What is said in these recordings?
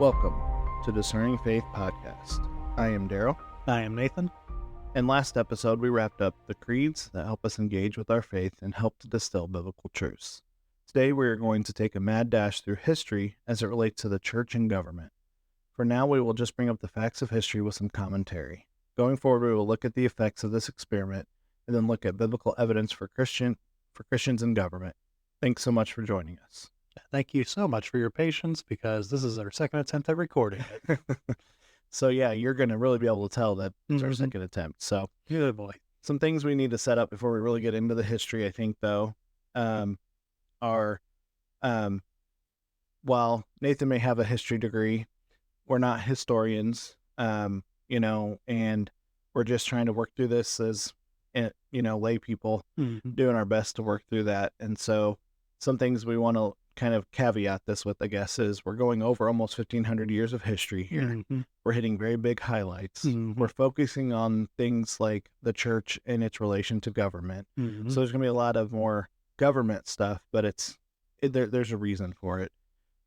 Welcome to Discerning Faith Podcast. I am Daryl. I am Nathan. In last episode, we wrapped up the creeds that help us engage with our faith and help to distill biblical truths. Today, we are going to take a mad dash through history as it relates to the church and government. For now, we will just bring up the facts of history with some commentary. Going forward, we will look at the effects of this experiment and then look at biblical evidence for Christians in government. Thanks so much for joining us. Thank you so much for your patience, because this is our second attempt at recording it. So yeah, you're going to really be able to tell that it's our second attempt. So Good boy. some things we need to set up before we really get into the history, I think, though, are while Nathan may have a history degree, we're not historians, and we're just trying to work through this as, lay people doing our best to work through that. And so some things we want to kind of caveat this with, I guess, is we're going over almost 1,500 years of history here. We're hitting very big highlights. We're focusing on things like the church and its relation to government. So there's going to be a lot of more government stuff, but there's a reason for it.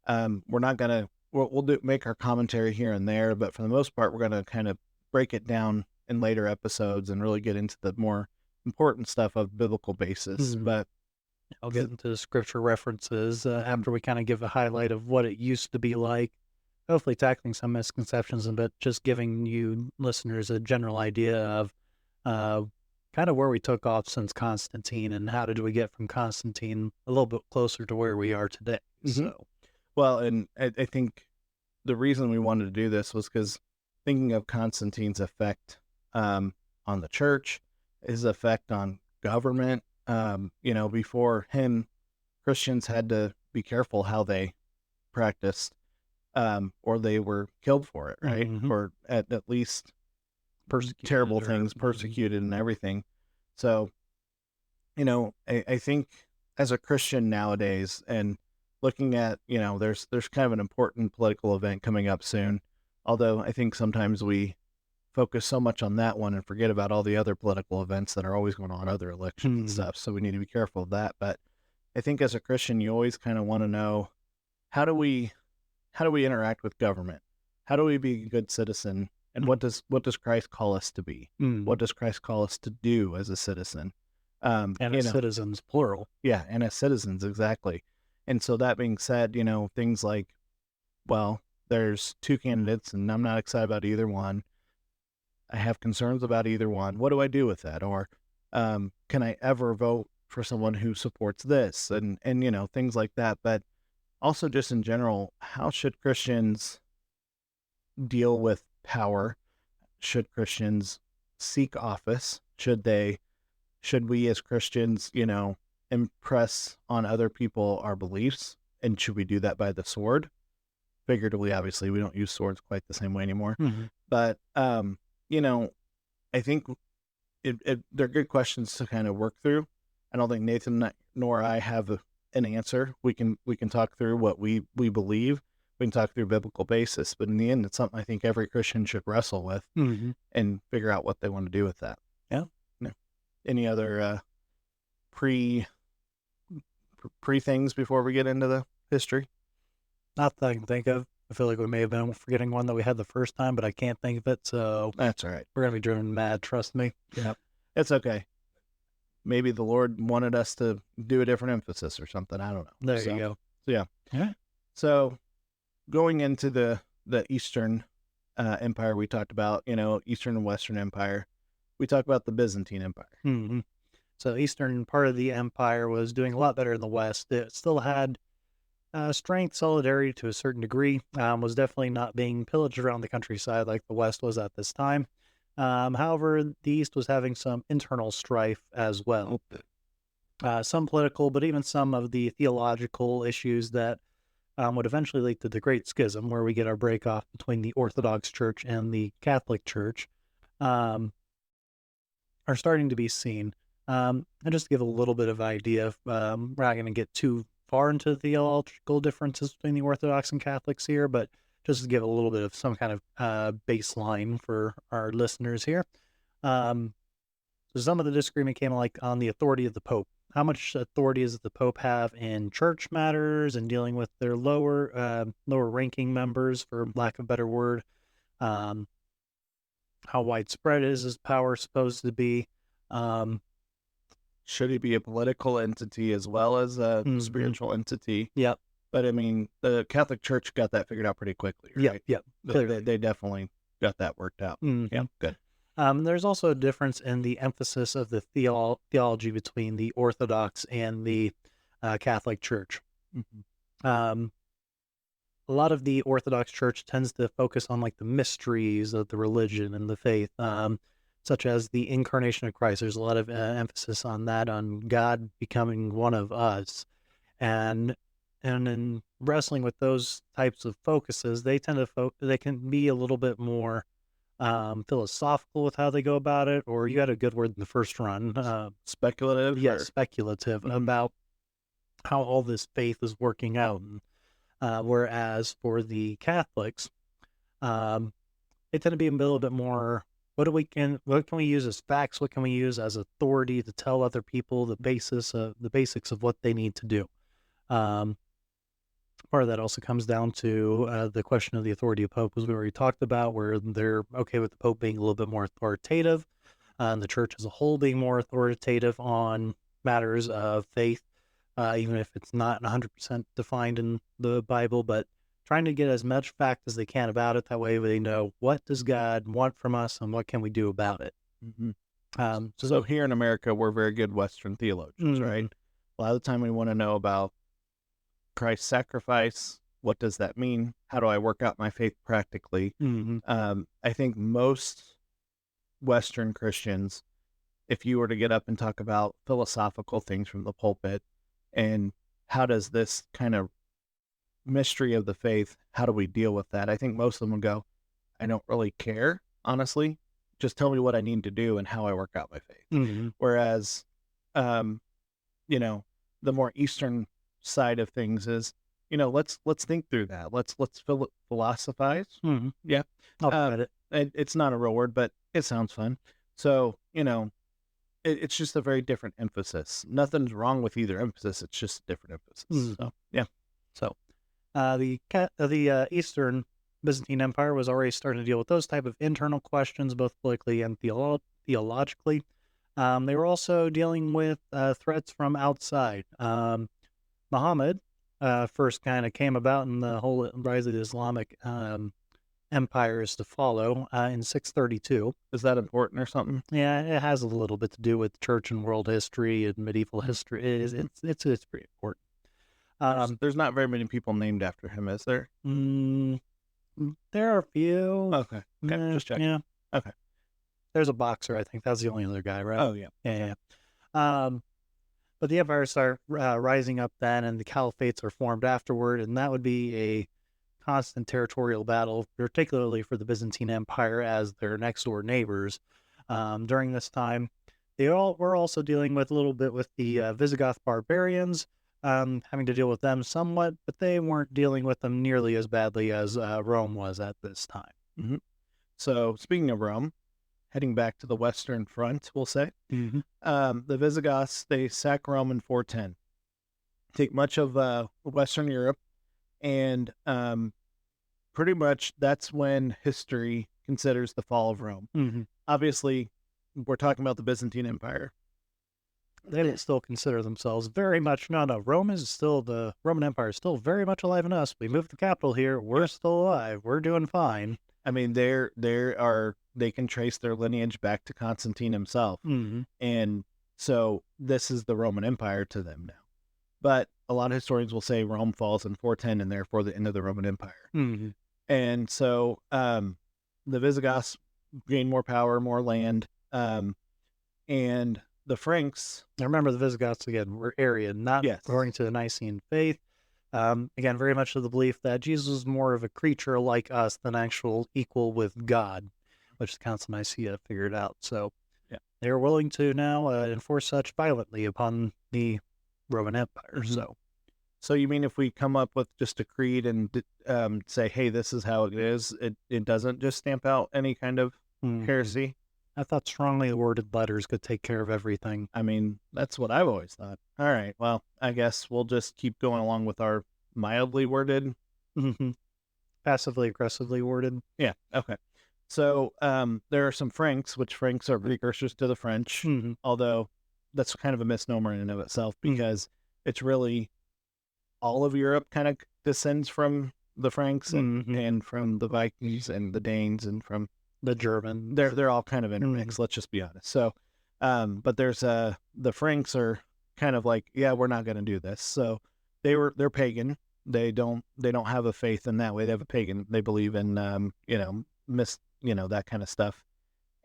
We're not going to, we'll make our commentary here and there, but for the most part, we're going to kind of break it down in later episodes and really get into the more important stuff of biblical basis. But I'll get into scripture references after we kind of give a highlight of what it used to be like, hopefully tackling some misconceptions, but just giving you listeners a general idea of kind of where we took off since Constantine and how did we get from Constantine a little bit closer to where we are today. So, well, and I think the reason we wanted to do this was because thinking of Constantine's effect on the church, his effect on government. Before him, Christians had to be careful how they practiced, or they were killed for it, right? Or at least terrible things, persecuted and everything. So, I think as a Christian nowadays, and looking at, there's kind of an important political event coming up soon, although I think sometimes we focus so much on that one and forget about all the other political events that are always going on, other elections and stuff. So we need to be careful of that. But I think as a Christian, you always kind of want to know, how do we interact with government? How do we be a good citizen? And what does Christ call us to be? What does Christ call us to do as a citizen? And as citizens, plural. Yeah, and as citizens, exactly. And so that being said, things like, well, there's two candidates and I'm not excited about either one. I have concerns about either one. What do I do with that? Or can I ever vote for someone who supports this? And things like that. But also just in general, how should Christians deal with power? Should Christians seek office? Should we as Christians, impress on other people our beliefs? And should we do that by the sword? Figuratively, obviously, we don't use swords quite the same way anymore. But, I think they're good questions to kind of work through. I don't think Nathan nor I have an answer. We can talk through what we believe. We can talk through biblical basis, but in the end, it's something I think every Christian should wrestle with and figure out what they want to do with that. Yeah. Any other pre things before we get into the history? Not that I can think of. I feel like we may have been forgetting one that we had the first time, but I can't think of it, so that's all right. We're going to be driven mad, trust me. Yeah, it's okay. Maybe the Lord wanted us to do a different emphasis or something. I don't know. There you go. So, yeah. Yeah. So going into the Eastern Empire, we talked about, Eastern and Western Empire. We talked about the Byzantine Empire. So Eastern part of the empire was doing a lot better than the West. It still had strength, solidarity to a certain degree, was definitely not being pillaged around the countryside like the West was at this time. However, the East was having some internal strife as well. Some political, but even some of the theological issues that would eventually lead to the Great Schism, where we get our break off between the Orthodox Church and the Catholic Church, are starting to be seen. And just to give a little bit of idea, we're not going to get too far into the theological differences between the Orthodox and Catholics here, but just to give a little bit of some kind of baseline for our listeners here. So some of the disagreement came like on the authority of the Pope. how much authority does the Pope have in church matters and dealing with their lower ranking members, for lack of a better word? Um, how widespread is his power supposed to be? Um, Should he be a political entity as well as a mhm. spiritual entity? Yep. But I mean, the Catholic Church got that figured out pretty quickly, Yep. right? Yep. They, Clearly. they definitely got that worked out. Mhm. Yeah, good. There's also a difference in the emphasis of the theology between the Orthodox and the Catholic Church. Mm-hmm. A lot of the Orthodox Church tends to focus on like the mysteries of the religion and the faith, such as the incarnation of Christ. There's a lot of emphasis on that, on God becoming one of us, and in wrestling with those types of focuses, they tend to they can be a little bit more philosophical with how they go about it, or you had a good word in the first run. Speculative? Yes, Or... speculative Mhm. about how all this faith is working out. Whereas for the Catholics, um, they tend to be a little bit more. What can we use as facts? What can we use as authority to tell other people the basics of what they need to do? Um, Part of that also comes down to the question of the authority of Pope, as we already talked about, where they're okay with the Pope being a little bit more authoritative, and the Church as a whole being more authoritative on matters of faith, even if it's not 100% defined in the Bible, but trying to get as much fact as they can about it. That way they know, what does God want from us and what can we do about it. Mm-hmm. So So here in America, we're very good Western theologians, right? A lot of the time we want to know about Christ's sacrifice. What does that mean? How do I work out my faith practically? I think most Western Christians, if you were to get up and talk about philosophical things from the pulpit and how does this kind of mystery of the faith, how do we deal with that? I think most of them would go, I don't really care, honestly. Just tell me what I need to do and how I work out my faith. Whereas, you know, the more Eastern side of things is, let's think through that. Let's philosophize. Yeah. I'll try it. It's not a real word, but it sounds fun. So, it's just a very different emphasis. Nothing's wrong with either emphasis. It's just a different emphasis. So, yeah. So, the Eastern Byzantine Empire was already starting to deal with those type of internal questions, both politically and theologically. They were also dealing with threats from outside. Muhammad first kind of came about, and the whole rise of the Islamic empire is to follow in 632. Is that important or something? Yeah, it has a little bit to do with church and world history and medieval history. It's pretty important. There's not very many people named after him, is there? There are a few. Okay. Just checking. Yeah. Okay. There's a boxer, I think. That's the only other guy, right? Oh, yeah. Yeah. But the empires start rising up then, and the caliphates are formed afterward, and that would be a constant territorial battle, particularly for the Byzantine Empire as their next door neighbors. During this time, were also dealing with a little bit with the Visigoth barbarians, having to deal with them somewhat, but they weren't dealing with them nearly as badly as Rome was at this time. So, speaking of Rome, heading back to the Western Front, we'll say, the Visigoths, they sack Rome in 410, take much of Western Europe, and pretty much that's when history considers the fall of Rome. Obviously, we're talking about the Byzantine Empire. They don't still consider themselves very much. No, the Roman Empire is still very much alive in us. We moved the capital here. We're still alive. We're doing fine. I mean, they can trace their lineage back to Constantine himself. And so this is the Roman Empire to them now. But a lot of historians will say Rome falls in 410 and therefore the end of the Roman Empire. And so the Visigoths gain more power, more land, and the Franks. Now remember, the Visigoths, again, were Arian, not according to the Nicene faith. Again, very much of the belief that Jesus was more of a creature like us than actual equal with God, which the Council of Nicaea figured out. So they were willing to now enforce such violently upon the Roman Empire. So you mean if we come up with just a creed and say, hey, this is how it is, it doesn't just stamp out any kind of heresy? I thought strongly worded letters could take care of everything. I mean, that's what I've always thought. All right, well, I guess we'll just keep going along with our mildly worded. Hmm. Passively aggressively worded. Yeah, okay. So there are some Franks, which Franks are precursors to the French, Hmm. although that's kind of a misnomer in and of itself because it's really all of Europe kind of descends from the Franks and from the Vikings and the Danes and from The German. they're all kind of intermixed. Let's just be honest. So, but there's the Franks are kind of like, yeah, we're not going to do this. So they're pagan. They don't have a faith in that way. They have a pagan. They believe in that kind of stuff.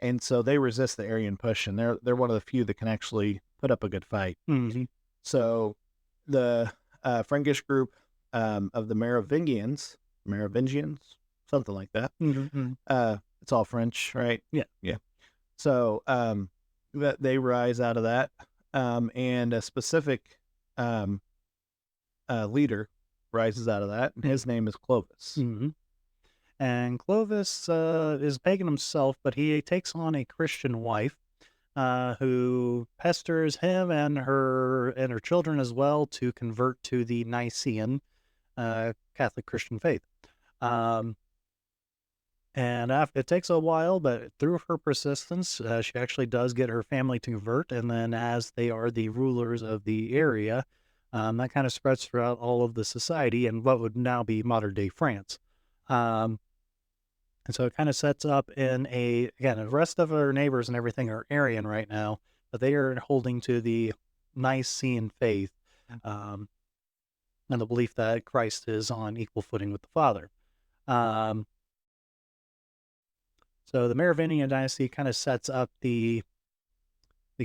And so they resist the Aryan push, and they're one of the few that can actually put up a good fight. Hmm. So the Frankish group of the Merovingians, something like that. Hmm. It's all French, right? Yeah. Yeah. So that they rise out of that, and a specific leader rises out of that, and his name is Clovis. Hmm. And Clovis is pagan himself, but he takes on a Christian wife who pesters him and her children as well to convert to the Nicene Catholic Christian faith. And it takes a while, but through her persistence, she actually does get her family to convert. And then, as they are the rulers of the area, that kind of spreads throughout all of the society and what would now be modern day France. And so it kind of sets up again, the rest of our neighbors and everything are Arian right now, but they are holding to the Nicene faith and the belief that Christ is on equal footing with the Father. So the Merovingian dynasty kind of sets up the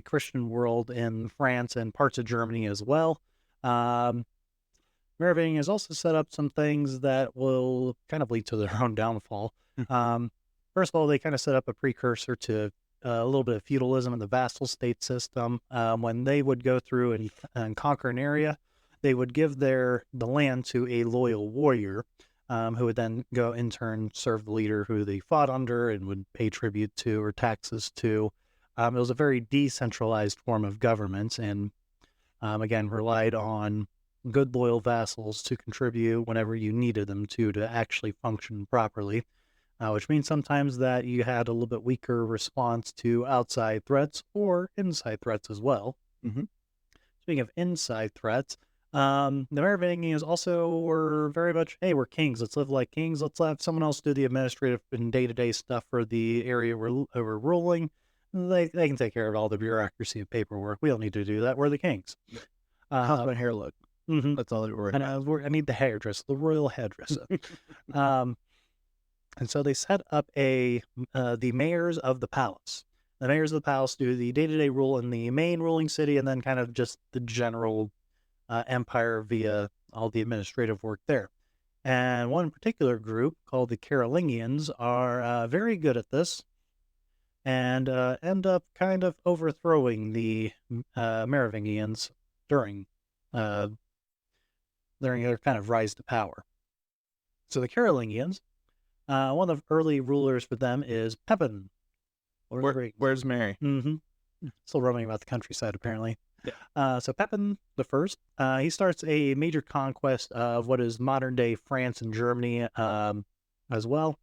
Christian world in France and parts of Germany as well. Merovingian has also set up some things that will kind of lead to their own downfall. First of all, they kind of set up a precursor to a little bit of feudalism and the vassal state system. When they would go through and conquer an area, they would give the land to a loyal warrior, who would then go in turn serve the leader who they fought under and would pay tribute to or taxes to. It was a very decentralized form of government, and again relied on good loyal vassals to contribute whenever you needed them to actually function properly. Which means sometimes that you had a little bit weaker response to outside threats or inside threats as well. Mm-hmm. Speaking of inside threats, the Merovingians also were very much, hey, we're kings. Let's live like kings. Let's have someone else do the administrative and day-to-day stuff for the area we're ruling. They can take care of all the bureaucracy and paperwork. We don't need to do that. We're the kings. How's my hair look? Mm-hmm. That's all they were. And I need the hairdresser, the royal hairdresser. And so they set up the mayors of the palace. The mayors of the palace do the day-to-day rule in the main ruling city, and then kind of just the general empire via all the administrative work there. And one particular group called the Carolingians are very good at this, and end up kind of overthrowing the Merovingians during their kind of rise to power. So the Carolingians, one of the early rulers for them is Pepin. Where's Mary? Mm-hmm. Still roaming about the countryside, apparently. Yeah. So Pepin the First, he starts a major conquest of what is modern-day France and Germany as well.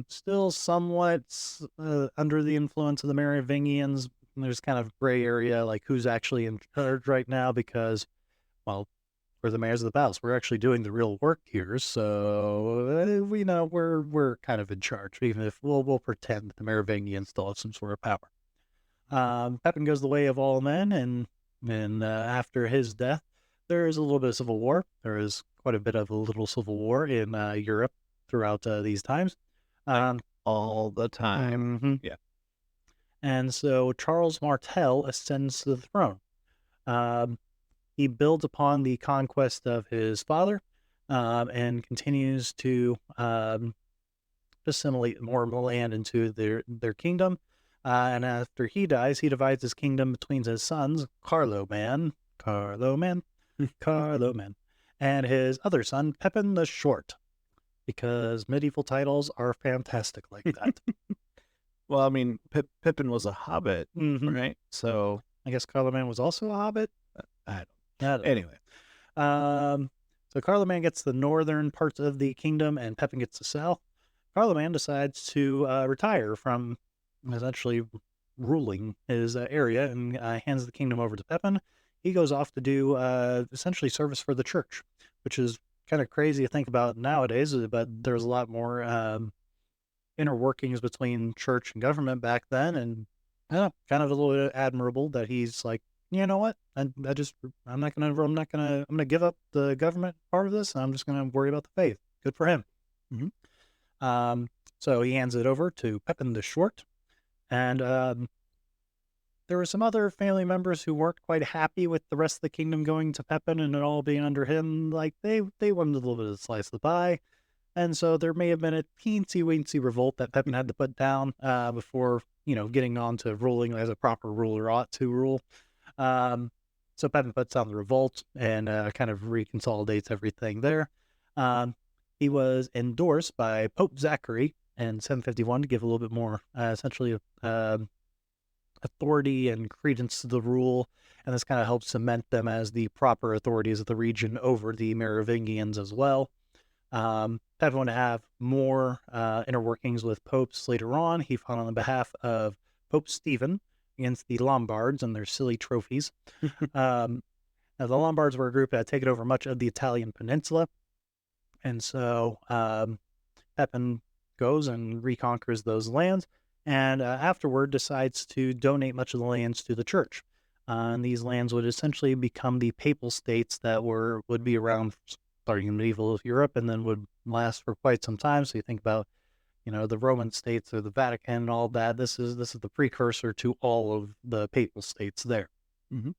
Still somewhat under the influence of the Merovingians. There's kind of gray area, like who's actually in charge right now, because, well, we're the mayors of the palace. We're actually doing the real work here, so we know we're kind of in charge, even if we'll pretend that the Merovingians still have some sort of power. Pepin goes the way of all men, and after his death, there is a little bit of civil war. There is quite a bit of a little civil war in Europe throughout these times. All the time. Mm-hmm. Yeah. And so Charles Martel ascends to the throne. He builds upon the conquest of his father and continues to assimilate more land into their kingdom. And after he dies, he divides his kingdom between his sons, Carloman, and his other son, Pepin the Short, because medieval titles are fantastic like that. Well, I mean, Pippin was a hobbit, Hmm. right? So I guess Carloman was also a hobbit. I don't. I don't Anyway, know. So Carloman gets the northern parts of the kingdom, and Pepin gets the south. Carloman decides to retire from essentially ruling his area and hands the kingdom over to Pepin. He goes off to do essentially service for the church, which is kind of crazy to think about nowadays, but there's a lot more inner workings between church and government back then, and kind of a little bit admirable that he's like, you know what, I'm gonna give up the government part of this, and I'm just gonna worry about the faith. Good for him. Mhm. So he hands it over to Pepin the Short, and there were some other family members who weren't quite happy with the rest of the kingdom going to Pepin and it all being under him. Like they wanted a little bit of a slice of the pie. And so there may have been a teensy weensy revolt that Pepin had to put down before, getting on to ruling as a proper ruler ought to rule. So Pepin puts down the revolt and kind of reconsolidates everything there. He was endorsed by Pope Zachary in 751 to give a little bit more, essentially, authority and credence to the rule. And this kind of helps cement them as the proper authorities of the region over the Merovingians as well. Pepin would have more inner workings with popes later on. He fought on the behalf of Pope Stephen against the Lombards and their silly trophies. Now, the Lombards were a group that had taken over much of the Italian peninsula. And so Pepin goes and reconquers those lands, and afterward decides to donate much of the lands to the church. And these lands would essentially become the papal states that would be around starting in medieval Europe and then would last for quite some time. So you think about, the Roman states or the Vatican and all that. This is the precursor to all of the papal states there. Mhm.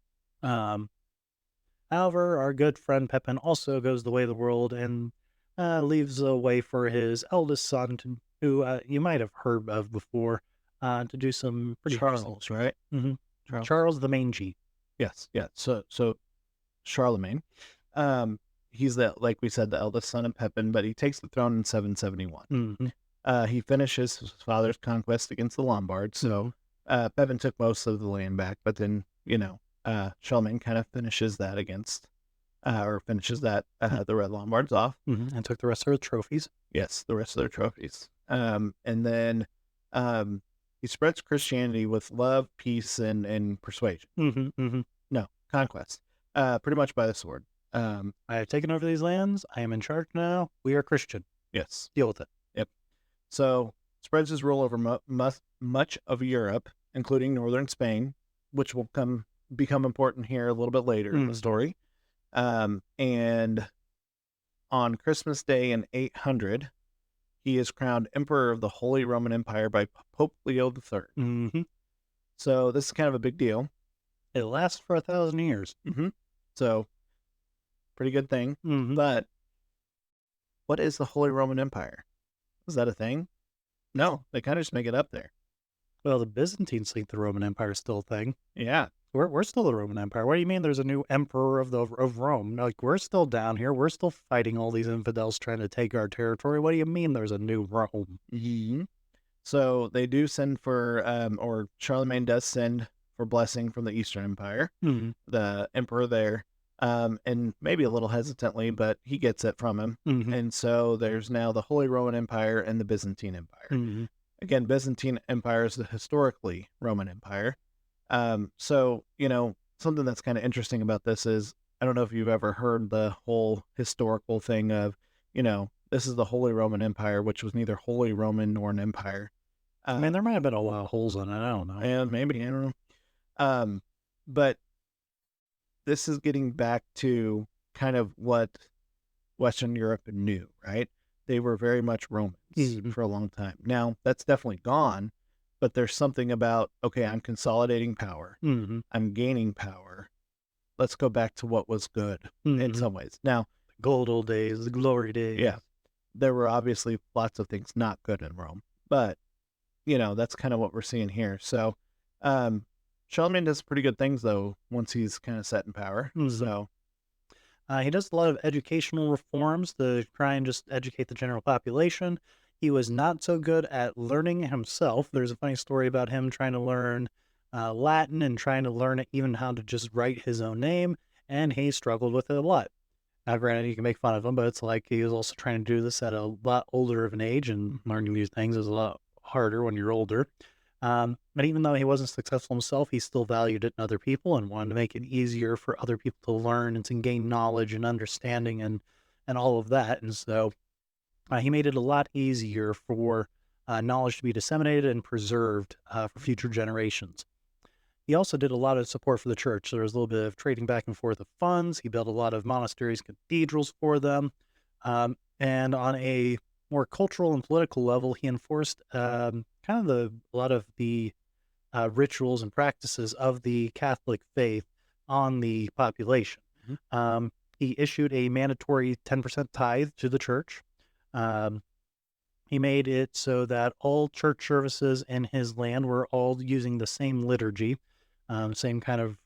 However, our good friend Pepin also goes the way of the world and leaves a way for his eldest son, who you might have heard of before, to do some pretty Charles, right? hmm Charles. Charles the Mangy. Yes, yeah. So Charlemagne, he's like we said, the eldest son of Pepin, but he takes the throne in 771. He finishes his father's conquest against the Lombards, so Pepin took most of the land back, but then Charlemagne kind of finishes that the Red Lombards off. And took the rest of the trophies. Yes, the rest of their trophies. And then he spreads Christianity with love, peace, and persuasion. No, conquest. Pretty much by the sword. I have taken over these lands. I am in charge now. We are Christian. Yes. Deal with it. Yep. So spreads his rule over much of Europe, including northern Spain, which will become important here a little bit later in the story. And on Christmas Day in 800, he is crowned Emperor of the Holy Roman Empire by Pope Leo III. So this is kind of a big deal. It lasts for 1,000 years. So pretty good thing. But what is the Holy Roman Empire? Is that a thing? No, they kind of just make it up there. Well, the Byzantines think the Roman Empire is still a thing. Yeah. We're still the Roman Empire. What do you mean there's a new emperor of Rome? Like, we're still down here. We're still fighting all these infidels trying to take our territory. What do you mean there's a new Rome? So they do send for, or Charlemagne does send for blessing from the Eastern Empire, the emperor there, and maybe a little hesitantly, but he gets it from him. And so there's now the Holy Roman Empire and the Byzantine Empire. Again, Byzantine Empire is the historically Roman Empire. So, something that's kind of interesting about this is, I don't know if you've ever heard the whole historical thing of, this is the Holy Roman Empire, which was neither Holy Roman nor an empire. I mean, there might have been a lot of holes in it. I don't know. And maybe, I don't know. But this is getting back to kind of what Western Europe knew, right? They were very much Romans for a long time. Now, that's definitely gone. But there's something about, okay, I'm consolidating power. I'm gaining power. Let's go back to what was good in some ways. Now, the gold old days, the glory days. Yeah. There were obviously lots of things not good in Rome. But, that's kind of what we're seeing here. So, Charlemagne does pretty good things, though, once he's kind of set in power. So, he does a lot of educational reforms to try and just educate the general population. He was not so good at learning himself. There's a funny story about him trying to learn Latin and trying to learn even how to just write his own name, and he struggled with it a lot. Now, granted, you can make fun of him, but it's like he was also trying to do this at a lot older of an age, and learning these things is a lot harder when you're older. But even though he wasn't successful himself, he still valued it in other people and wanted to make it easier for other people to learn and to gain knowledge and understanding and all of that. And so he made it a lot easier for knowledge to be disseminated and preserved for future generations. He also did a lot of support for the church. So there was a little bit of trading back and forth of funds. He built a lot of monasteries, cathedrals for them. And on a more cultural and political level, he enforced kind of a lot of the rituals and practices of the Catholic faith on the population. He issued a mandatory 10% tithe to the church. He made it so that all church services in his land were all using the same liturgy, same kind of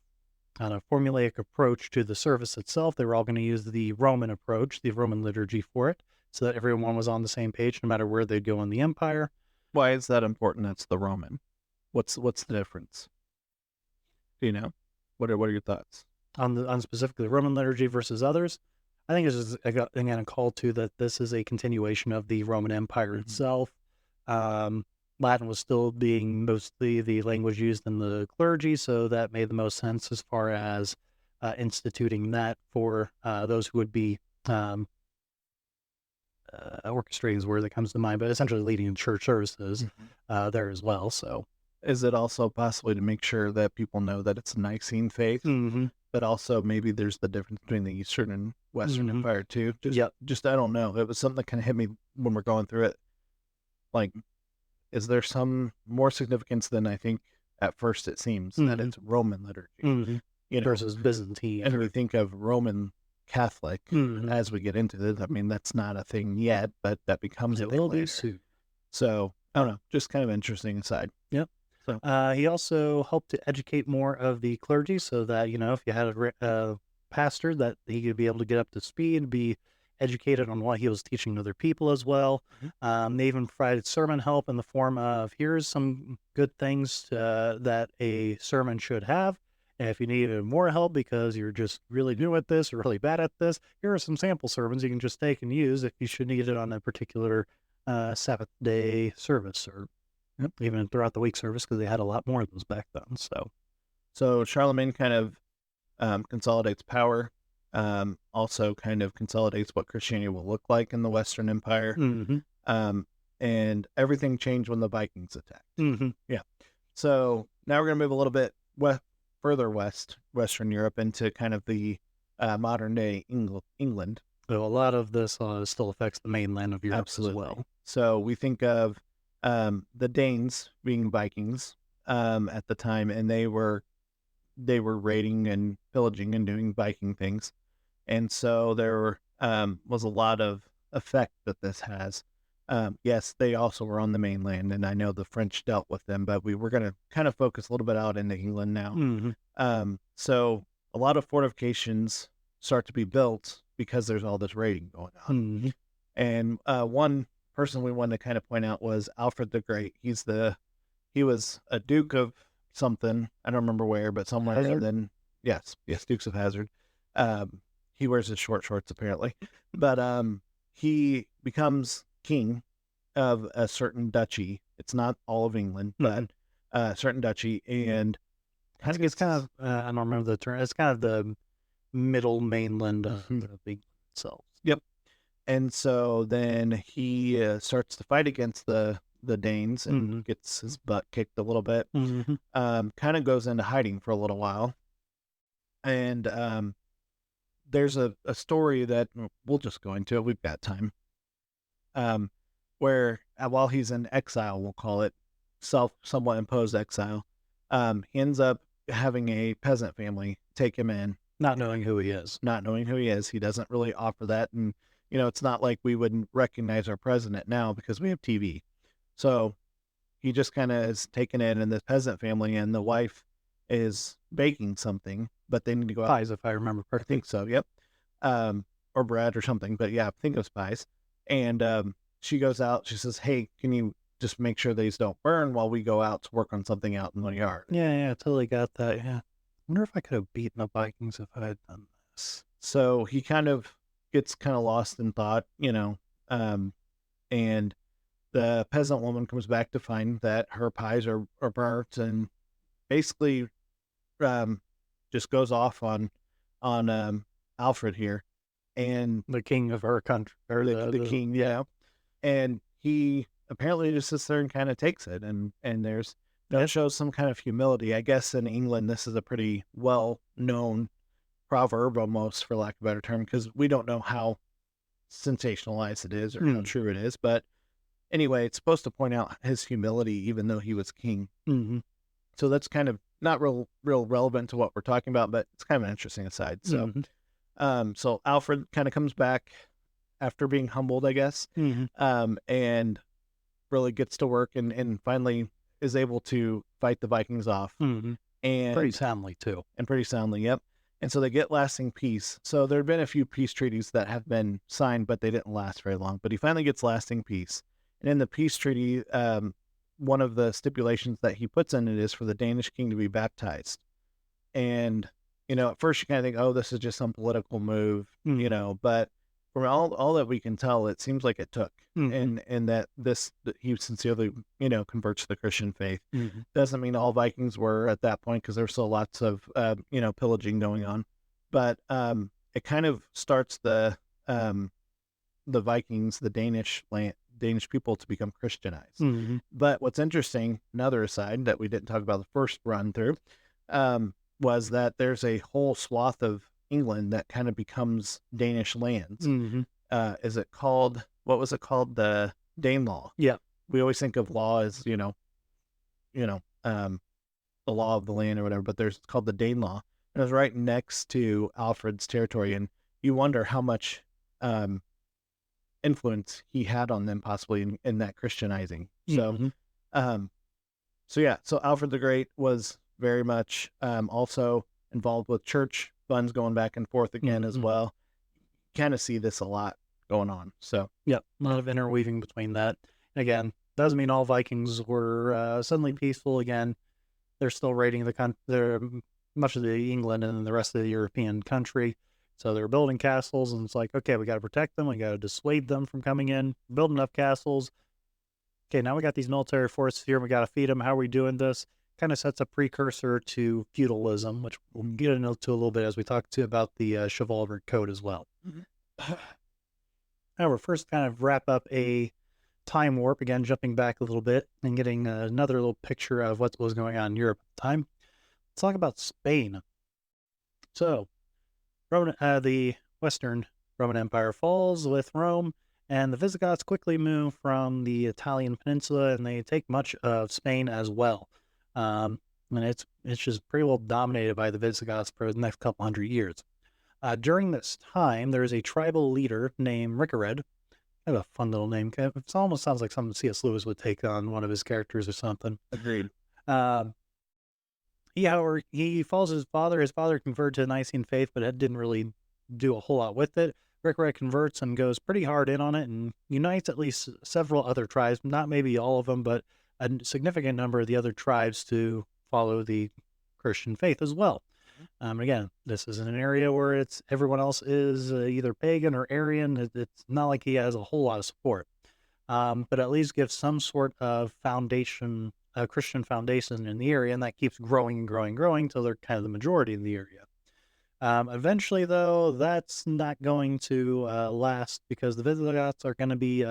formulaic approach to the service itself. They were all going to use the Roman approach, the Roman liturgy for it, so that everyone was on the same page no matter where they'd go in the empire. Why is that important? That's the Roman. What's the difference? Do you know? What are your thoughts on specifically the Roman liturgy versus others? I think it's just again a call to that this is a continuation of the Roman Empire itself. Latin was still being mostly the language used in the clergy, so that made the most sense as far as instituting that for those who would be orchestrating is the word that comes to mind, but essentially leading church services there as well. So, is it also possibly to make sure that people know that it's a Nicene faith, but also maybe there's the difference between the Eastern and Western Empire too? Just I don't know. It was something that kind of hit me when we're going through it. Like, is there some more significance than I think at first it seems that it's Roman liturgy, versus Byzantine? And we think of Roman Catholic as we get into it. I mean, that's not a thing yet, but that becomes it will be soon. So I don't know, just kind of interesting aside. Yep. So he also helped to educate more of the clergy, so that if you had a pastor, that he could be able to get up to speed, be educated on what he was teaching other people as well. They even provided sermon help in the form of, here's some good things that a sermon should have. And if you need even more help because you're just really new at this or really bad at this, here are some sample sermons you can just take and use if you should need it on a particular Sabbath day service, or even throughout the week service, because they had a lot more of those back then. So Charlemagne kind of consolidates power, also kind of consolidates what Christianity will look like in the Western Empire. And everything changed when the Vikings attacked. Yeah. So now we're going to move a little bit further west, Western Europe, into kind of the modern day England. So a lot of this still affects the mainland of Europe as well. So we think of the Danes being Vikings at the time, and they were raiding and pillaging and doing Viking things. And so there was a lot of effect that this has. Yes, they also were on the mainland, and I know the French dealt with them, but we were going to kind of focus a little bit out into England now. So a lot of fortifications start to be built because there's all this raiding going on. And one person we wanted to kind of point out was Alfred the Great. He was a Duke of something. I don't remember where, but somewhere other than, yes, Dukes of Hazzard. He wears his short shorts apparently, but he becomes king of a certain duchy. It's not all of England, but a certain duchy, and I don't remember the term. It's kind of the middle mainland of the itself. Yep. And so then he starts to fight against the Danes and gets his butt kicked a little bit. Kind of goes into hiding for a little while. And there's a story that we'll just go into it. We've got time. Where while he's in exile, we'll call it somewhat imposed exile, he ends up having a peasant family take him in. Not knowing who he is. He doesn't really offer that. And, it's not like we wouldn't recognize our president now because we have TV. So he just kind of is taken in, and this peasant family, and the wife is baking something, but they need to go out. Pies, if I remember correctly. I think so, yep. Or bread or something, but yeah, I think it was pies. And she goes out. She says, "Hey, can you just make sure these don't burn while we go out to work on something out in the yard?" Yeah, totally got that. Yeah. Wonder if I could have beaten the Vikings if I had done this. So he kind of gets kind of lost in thought, and the peasant woman comes back to find that her pies are burnt, and basically um, just goes off on Alfred here, and The king of her country, or the king, yeah, and he apparently just sits there and kind of takes it, and there's that Yep. shows some kind of humility. I guess in England this is a pretty well known proverb, almost for lack of a better term, because we don't know how sensationalized it is or how true it is, but anyway, it's supposed to point out his humility even though he was king. Mm-hmm. So that's kind of not real relevant to what we're talking about, but it's kind of an interesting aside. So so Alfred kind of comes back after being humbled, I guess, and really gets to work and finally is able to fight the Vikings off. And pretty soundly too. And pretty soundly, yep. And so they get lasting peace. So there have been a few peace treaties that have been signed, but they didn't last very long. But he finally gets lasting peace. And in the peace treaty, one of the stipulations that he puts in it is for the Danish king to be baptized. And, at first you kind of think, oh, this is just some political move, but from all that we can tell, it seems like it took. And that he sincerely, converts to the Christian faith. Doesn't mean all Vikings were at that point, because there's still lots of, pillaging going on. But it kind of starts the Vikings, the Danish people, to become Christianized. But what's interesting, another aside that we didn't talk about the first run through, was that there's a whole swath of England that kind of becomes Danish lands. Is it called, what was it called? The Danelaw. Yeah. We always think of law as, the law of the land or whatever, but it's called the Danelaw. And it was right next to Alfred's territory. And you wonder how much influence he had on them possibly in that Christianizing. So, so Alfred the Great was very much also involved with church funds going back and forth again as well. Kind of see this a lot going on. So a lot of interweaving between that. And again, doesn't mean all Vikings were suddenly peaceful. Again, they're still raiding much of the England and the rest of the European country. So they're building castles, and it's like, okay, we got to protect them. We got to dissuade them from coming in. Build enough castles. Okay, now we got these military forces here. We got to feed them. How are we doing this? Kind of sets a precursor to feudalism, which we'll get into a little bit as we talk about the Chivalric Code as well. However, first kind of wrap up a time warp, again, jumping back a little bit and getting another little picture of what was going on in Europe at the time. Let's talk about Spain. So, the Western Roman Empire falls with Rome, and the Visigoths quickly move from the Italian peninsula, and they take much of Spain as well. And it's just pretty well dominated by the Visigoths for the next couple hundred years. During this time, there is a tribal leader named Ricared. I have a fun little name. It almost sounds like something C.S. Lewis would take on one of his characters or something. Agreed. However, he follows his father. His father converted to the Nicene faith, but it didn't really do a whole lot with it. Ricared converts and goes pretty hard in on it and unites at least several other tribes, not maybe all of them, but a significant number of the other tribes to follow the Christian faith as well. Again, this is an area where everyone else is either pagan or Arian. It's not like he has a whole lot of support, but at least gives some sort of foundation, a Christian foundation in the area, and that keeps growing and growing and growing till they're kind of the majority in the area. Eventually, though, that's not going to last, because the Visigoths are going to be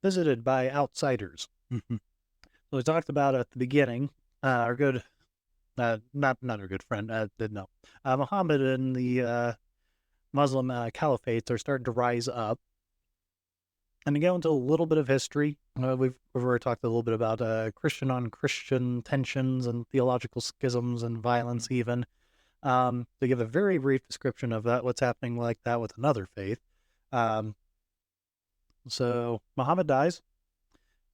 visited by outsiders. So we talked about at the beginning, our good, not our good friend, Muhammad and the Muslim caliphates are starting to rise up. And to go into a little bit of history, we've already talked a little bit about Christian on Christian tensions and theological schisms and violence even. To give a very brief description of that, what's happening like that with another faith. So Muhammad dies,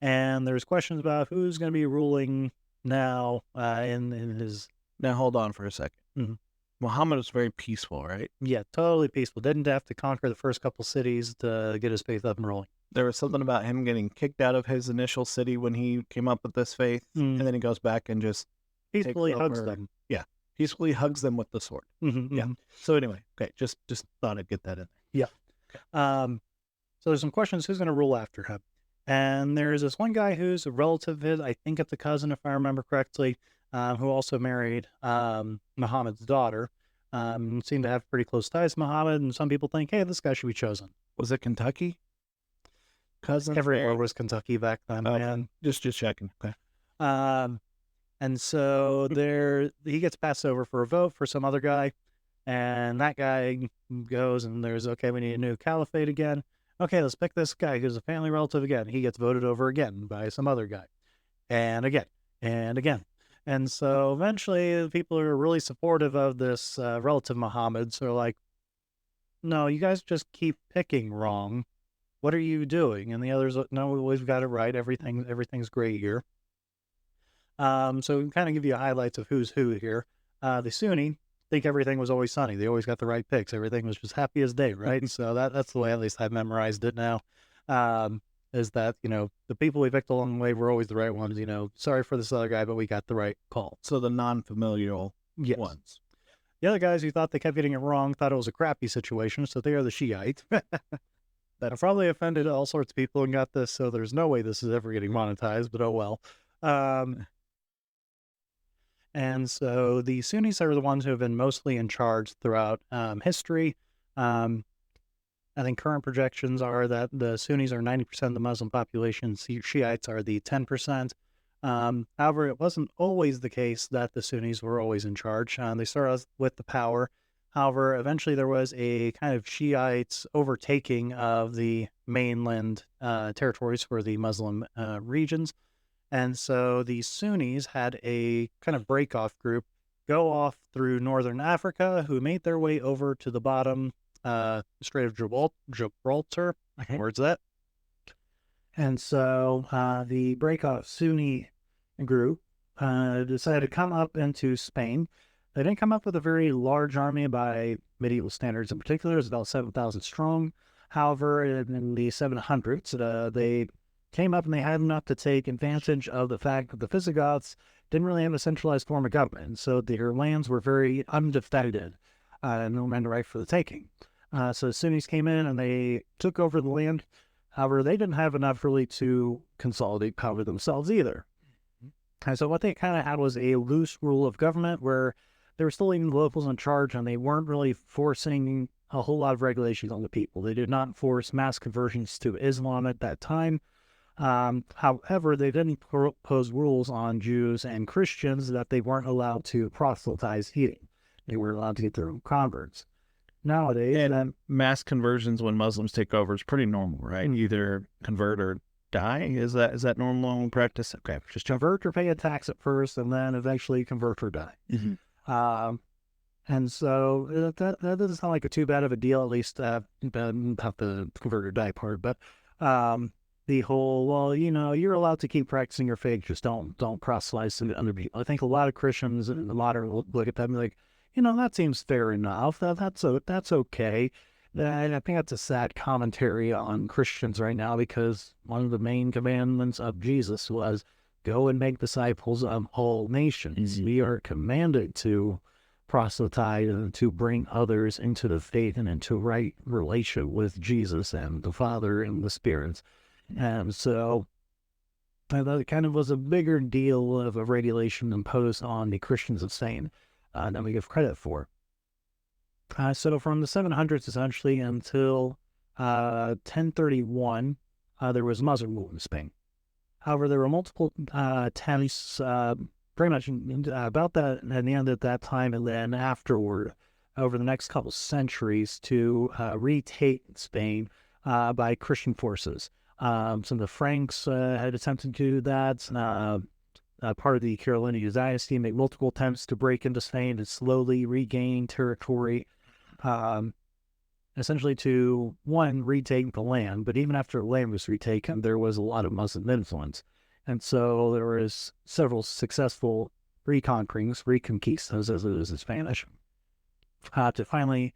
and there's questions about who's going to be ruling now in his... Now, hold on for a second. Muhammad was very peaceful, right? Yeah, totally peaceful. Didn't have to conquer the first couple cities to get his faith up and rolling. There was something about him getting kicked out of his initial city when he came up with this faith, and then he goes back and just Peacefully takes hugs over. them. Yeah, peacefully hugs them with the sword. Yeah. So anyway, okay, just thought I'd get that in. Yeah. So there's some questions. Who's going to rule after him? And there's this one guy who's a relative of his. I think it's a cousin, if I remember correctly, who also married Muhammad's daughter. Seemed to have pretty close ties to Muhammad, and some people think, hey, this guy should be chosen. Was it Kentucky? Cousin? Everywhere was Kentucky back then, man. Just checking. Okay. And so he gets passed over for a vote for some other guy, and that guy goes and there's, okay, we need a new caliphate again. Okay, let's pick this guy who's a family relative again. He gets voted over again by some other guy, and again, and again. And so eventually the people who are really supportive of this relative Muhammad, so they're like, no, you guys just keep picking wrong. What are you doing? And the others, no, we've got it right. Everything's great here. So we can kind of give you highlights of who's who here. The Sunni think everything was always sunny. They always got the right picks. Everything was just happy as day, right? So that's the way at least I've memorized it now. Is that, the people we picked along the way were always the right ones. Sorry for this other guy, but we got the right call. So the non-familial Yes. ones. The other guys who thought they kept getting it wrong thought it was a crappy situation, so they are the Shiites. That probably offended all sorts of people and got this, so there's no way this is ever getting monetized, but oh well. And so the Sunnis are the ones who have been mostly in charge throughout history. I think current projections are that the Sunnis are 90% of the Muslim population, Shiites are the 10%. However, it wasn't always the case that the Sunnis were always in charge. They started with the power. However, eventually there was a kind of Shiites overtaking of the mainland territories for the Muslim regions. And so the Sunnis had a kind of break-off group go off through northern Africa who made their way over to the bottom Strait of Gibraltar. Where's that? And so the break-off Sunni group decided to come up into Spain. They didn't come up with a very large army by medieval standards in particular. It was about 7,000 strong. However, in the 700s, they came up and they had enough to take advantage of the fact that the Visigoths didn't really have a centralized form of government. So their lands were very undefended, no man right for the taking. So the Sunnis came in and they took over the land. However, they didn't have enough really to consolidate power themselves either. And so what they kind of had was a loose rule of government where they were still leaving the locals in charge and they weren't really forcing a whole lot of regulations on the people. They did not force mass conversions to Islam at that time. However, they didn't pose rules on Jews and Christians that they weren't allowed to proselytize eating. They were allowed to get their own converts. Nowadays, and mass conversions when Muslims take over is pretty normal, right? Either convert or die. Is that normal practice? Okay, just convert or pay a tax at first, and then eventually convert or die. And so that doesn't sound like too bad of a deal, at least not the convert or die part, but the whole, well, you're allowed to keep practicing your faith, just don't proselytize to other people. I think a lot of Christians in the modern look at that and be like, that seems fair enough. That's okay. And I think that's a sad commentary on Christians right now, because one of the main commandments of Jesus was go and make disciples of all nations. We are commanded to proselytize and to bring others into the faith and into right relation with Jesus and the Father and the Spirit. And so that kind of was a bigger deal of a regulation imposed on the Christians of Spain than we give credit for. So from the 700s essentially until 1031, there was Muslim rule in Spain. However, there were multiple attempts pretty much about that at the end of that time and then afterward over the next couple centuries to retake Spain by Christian forces. Some of the Franks had attempted to do that. Part of the Carolingian dynasty made multiple attempts to break into Spain and slowly regain territory, essentially to, one, retake the land. But even after the land was retaken, there was a lot of Muslim influence. And so there was several successful reconquistas, as it is in Spanish, to finally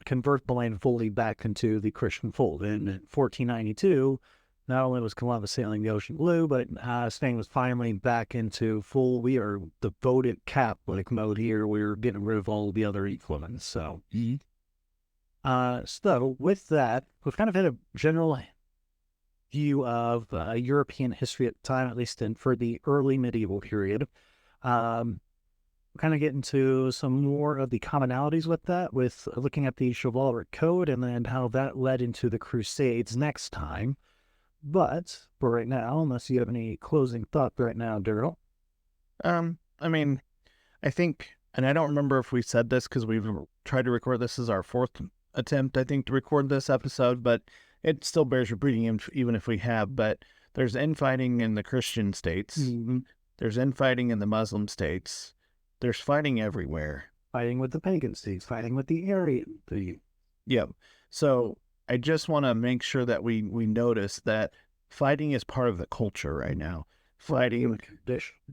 convert the land fully back into the Christian fold. In 1492, not only was Columbus sailing the ocean blue, but Spain was finally back into full, we are devoted Catholic mode here. We're getting rid of all the other influence. So, so with that, we've kind of had a general view of European history at the time, at least for the early medieval period. We'll kind of get into some more of the commonalities with that, with looking at the chivalric code and then how that led into the Crusades next time. But for right now, unless you have any closing thoughts right now, Daryl. I mean, I think, and I don't remember if we said this because we've tried to record this as our fourth attempt, I think, to record this episode, but it still bears repeating even if we have. But there's infighting in the Christian states. There's infighting in the Muslim states. There's fighting everywhere. Fighting with the pagan states, fighting with the Arian. Yeah. So I just want to make sure that we notice that fighting is part of the culture right now. Fighting,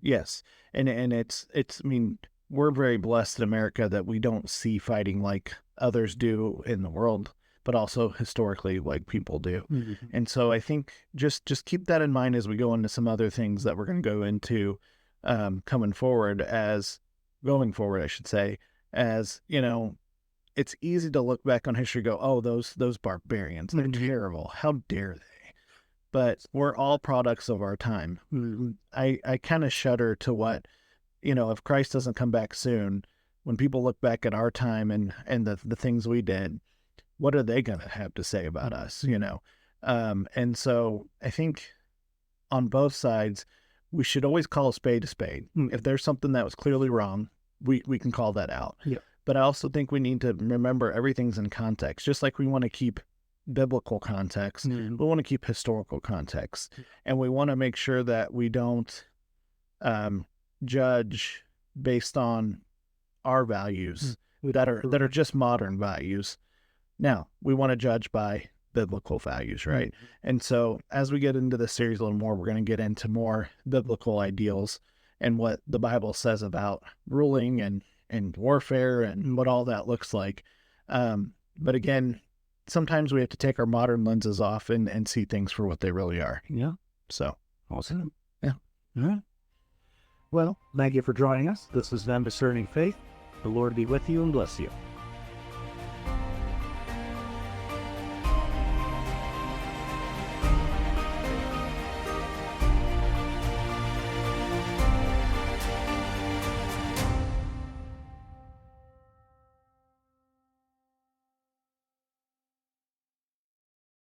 yes, and it's. I mean, we're very blessed in America that we don't see fighting like others do in the world, but also historically like people do. And so I think just keep that in mind as we go into some other things that we're going to go into going forward, I should say, as you know. It's easy to look back on history and go, oh, those barbarians, they're terrible. How dare they? But we're all products of our time. I kind of shudder to what, if Christ doesn't come back soon, when people look back at our time and the things we did, what are they going to have to say about us, And so I think on both sides, we should always call a spade a spade. If there's something that was clearly wrong, we can call that out. Yeah. But I also think we need to remember everything's in context. Just like we want to keep biblical context, we want to keep historical context. And we want to make sure that we don't judge based on our values that are just modern values. Now, we want to judge by biblical values, right? And so as we get into this series a little more, we're going to get into more biblical ideals and what the Bible says about ruling and warfare and what all that looks like. But again, sometimes we have to take our modern lenses off and see things for what they really are. Yeah. So. Awesome. Yeah. All right. Well, thank you for joining us. This is Them Discerning Faith. The Lord be with you and bless you.